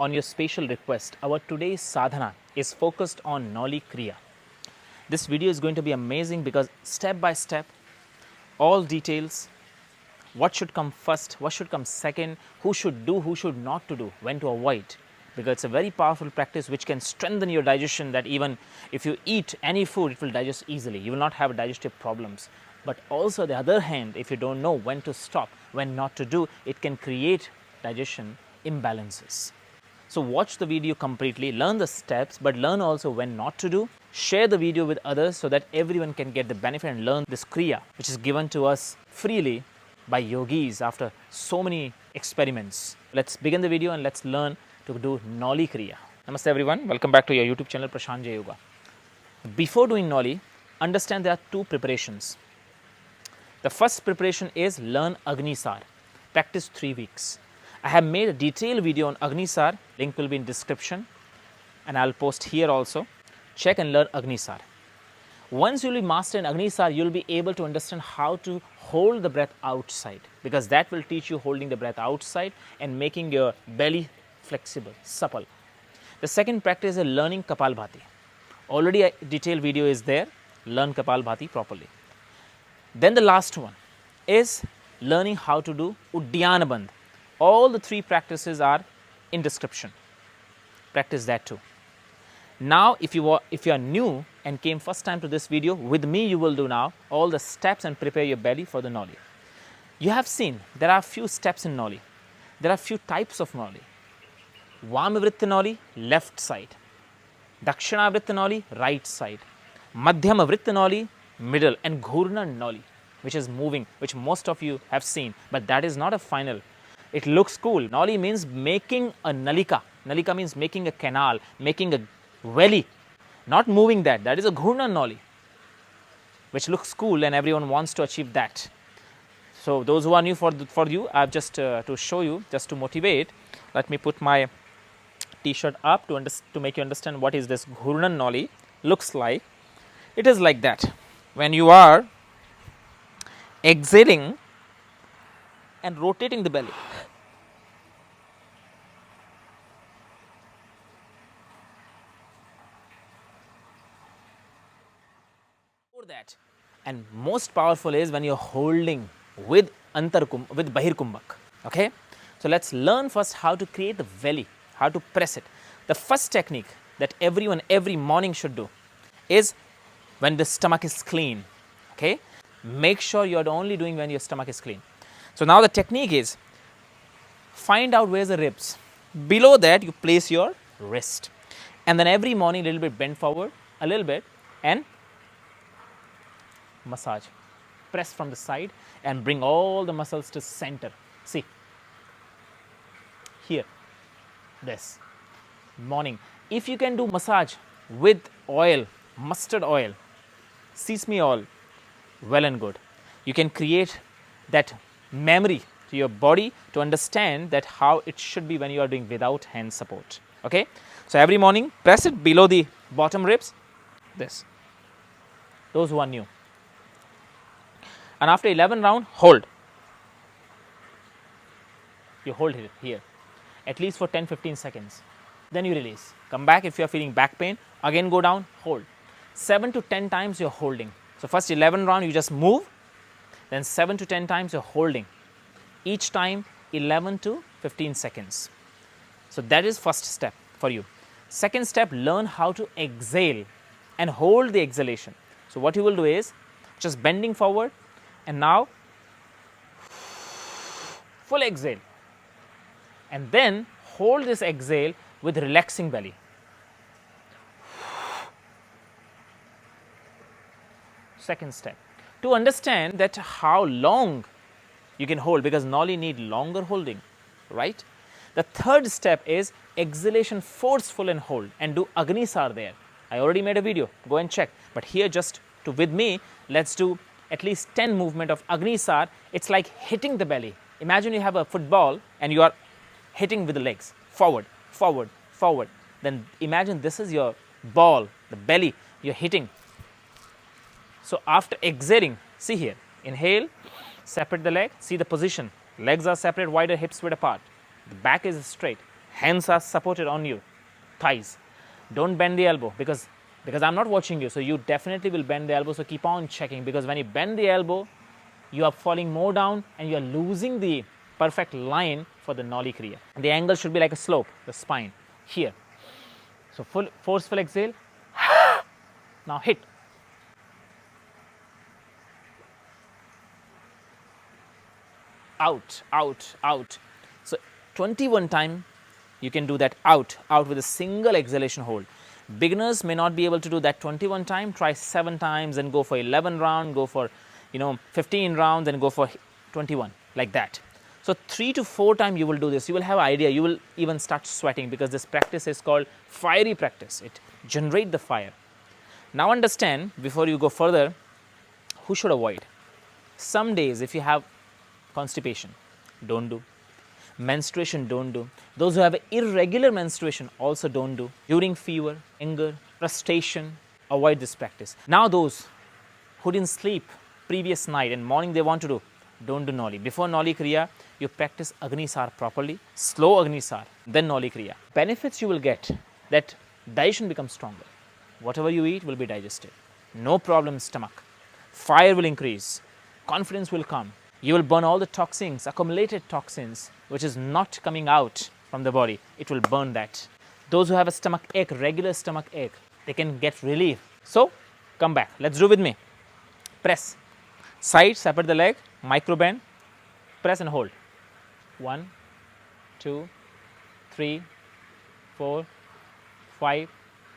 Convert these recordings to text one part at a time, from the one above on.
on your special request, our today's sadhana is focused on NAULI KRIYA. This video is going to be amazing because step by step, all details, what should come first, what should come second, who should do, who should not to do, when to avoid. Because it's a very powerful practice which can strengthen your digestion, that even if you eat any food, it will digest easily. You will not have digestive problems. But also the other hand, if you don't know when to stop, when not to do, it can create digestion imbalances. So watch the video completely, learn the steps, but learn also when not to do. Share the video with others so that everyone can get the benefit and learn this kriya, which is given to us freely by yogis after so many experiments. Let's begin the video and let's learn to do NAULI KRIYA. Namaste everyone, welcome back to your YouTube channel Prashant J Yoga. Before doing NAULI, understand there are two preparations. The first preparation is learn AGNISAR, practice 3 weeks. I have made a detailed video on AGNISAR, link will be in description and I will post here also. Check and learn AGNISAR. Once you will be master in AGNISAR, you will be able to understand how to hold the breath outside, because that will teach you holding the breath outside and making your belly flexible, supple. The second practice is learning Kapalbhati. Already a detailed video is there, learn Kapalbhati properly. Then the last one is learning how to do Uddiyana Bandh. All the 3 practices are in description. Practice that too. Now if you are new and came first time to this video, with me you will do now all the steps and prepare your belly for the NAULI. You have seen there are few steps in NAULI. There are few types of NAULI. Vamavritta NAULI, left side. Dakshinavritta NAULI, right side. Madhyamavritta NAULI, middle, and Ghurna NAULI, which is moving, which most of you have seen, but that is not a final. It looks cool. NAULI means making a nalika. Nalika means making a canal, making a valley, not moving that. That is a Ghurna NAULI, which looks cool and everyone wants to achieve that. So those who are new for you, I have just to show you, just to motivate, let me put my t-shirt up to make you understand what is this Ghurna NAULI looks like. It is like that. When you are exhaling and rotating the belly, that, and most powerful is when you're holding with with Bahir Kumbhak. Okay, so let's learn first how to create the belly, how to press it. The first technique that everyone every morning should do is when the stomach is clean. Okay, make sure you're only doing when your stomach is clean. So now the technique is find out where's the ribs. Below that you place your wrist, and then every morning a little bit bend forward a little bit and massage, press from the side and bring all the muscles to center. See here, this morning. If you can do massage with oil, mustard oil, sesame oil, well and good. You can create that memory to your body to understand that how it should be when you are doing without hand support. Okay, so every morning press it below the bottom ribs, this, those who are new. And after 11 round, hold. You hold it here, at least for 10-15 seconds. Then you release. Come back if you are feeling back pain. Again go down, hold. 7 to 10 times you are holding. So first 11 round you just move. Then 7 to 10 times you are holding. Each time 11 to 15 seconds. So that is first step for you. Second step, learn how to exhale and hold the exhalation. So what you will do is just bending forward. And now full exhale, and then hold this exhale with relaxing belly. Second step, to understand that how long you can hold, because NAULI need longer holding, right? The third step is exhalation forceful and hold, and do AGNISAR there. I already made a video, go and check. But here just to with me, let's do at least 10 movement of AGNISAR. It's like hitting the belly. Imagine you have a football and you are hitting with the legs, forward, forward, forward. Then imagine this is your ball, the belly, you're hitting. So after exhaling, see here, inhale, separate the leg, see the position. Legs are separate, wider, hips width apart. The back is straight. Hands are supported on you, thighs. Don't bend the elbow because I'm not watching you, so you definitely will bend the elbow. So keep on checking, because when you bend the elbow, you are falling more down and you are losing the perfect line for the NAULI Kriya. The angle should be like a slope, the spine here. So full forceful exhale. Now hit. Out, out, out. So 21 times you can do that out with a single exhalation hold. Beginners may not be able to do that 21 times. Try 7 times and go for 11 rounds, go for 15 rounds and go for 21, like that. So 3 to 4 times you will do this. You will have idea. You will even start sweating, because this practice is called fiery practice. It generates the fire. Now understand, before you go further, who should avoid. Some days if you have constipation, don't do. Menstruation, don't do. Those who have irregular menstruation also don't do. During fever, anger, frustration, avoid this practice. Now those who didn't sleep previous night and morning they want to do, don't do NAULI. Before NAULI Kriya, you practice AGNISAR properly, slow AGNISAR, then NAULI Kriya. Benefits you will get, that digestion becomes stronger. Whatever you eat will be digested. No problem in stomach. Fire will increase. Confidence will come. You will burn all the toxins, accumulated toxins, which is not coming out from the body. It will burn that. Those who have a stomach ache, regular stomach ache, they can get relief. So, come back. Let's do with me. Press. Side, separate the leg, micro bend, press and hold. 1, 2, 3, 4, 5,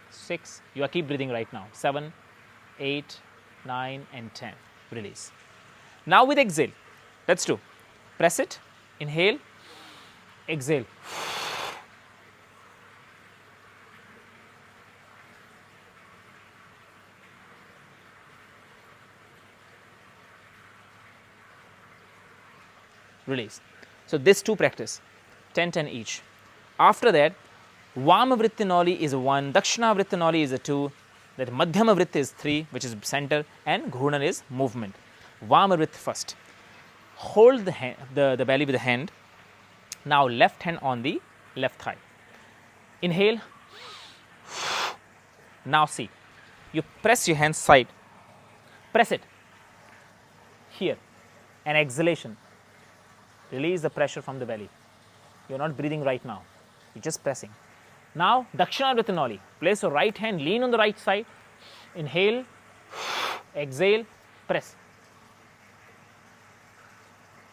6. You are keep breathing right now. 7, 8, 9 and 10. Release. Now with exhale, let's do. Press it, inhale, exhale. Release. So this two practice, 10 each. After that, Vama Vritti NAULI is 1, Dakshina Vritti NAULI is 2, that Madhyama Vritti is 3, which is center, and Ghurnan is movement. Vama Vritti first. Hold the belly with the hand. Now left hand on the left thigh. Inhale. Now see, you press your hand side. Press it. Here. An exhalation. Release the pressure from the belly. You are not breathing right now. You are just pressing. Now Dakshina Vritti NAULI. Place your right hand, lean on the right side. Inhale. Exhale. Press.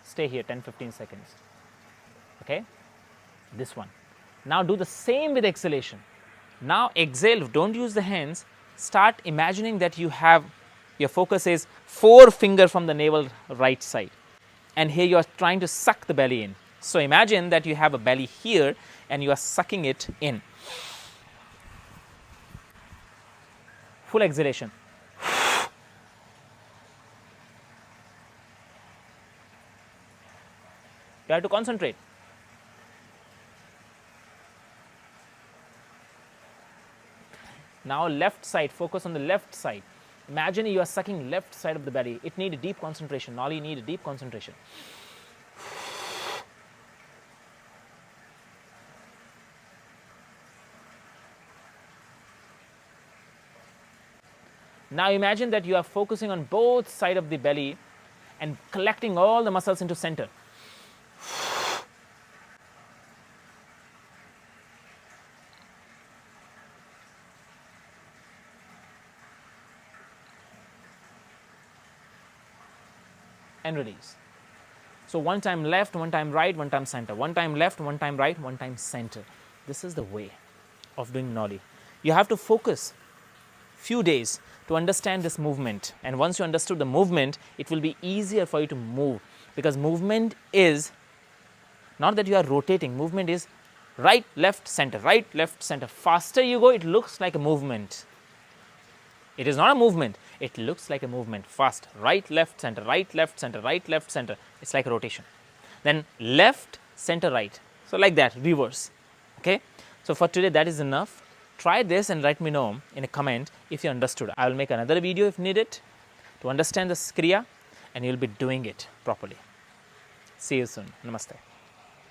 Stay here 10-15 seconds. Okay, this one. Now do the same with exhalation. Now exhale, don't use the hands. Start imagining that you have, your focus is 4 fingers from the navel right side, and here you are trying to suck the belly in. So imagine that you have a belly here and you are sucking it in. Full exhalation. You have to concentrate. Now left side, focus on the left side. Imagine you are sucking left side of the belly. It needs deep concentration. NAULI needs deep concentration. Now imagine that you are focusing on both sides of the belly and collecting all the muscles into center. And release. So one time left, one time right, one time center. One time left, one time right, one time center. This is the way of doing NAULI. You have to focus few days to understand this movement, and once you understood the movement, it will be easier for you to move, because movement is not that you are rotating. Movement is right, left, center, right, left, center. Faster you go, it looks like a movement. It is not a movement. It looks like a movement. Fast. Right, left, center. Right, left, center. Right, left, center. It's like a rotation. Then left, center, right. So like that, reverse. Okay. So for today, that is enough. Try this and let me know in a comment if you understood. I will make another video if needed to understand this Kriya, and you will be doing it properly. See you soon. Namaste.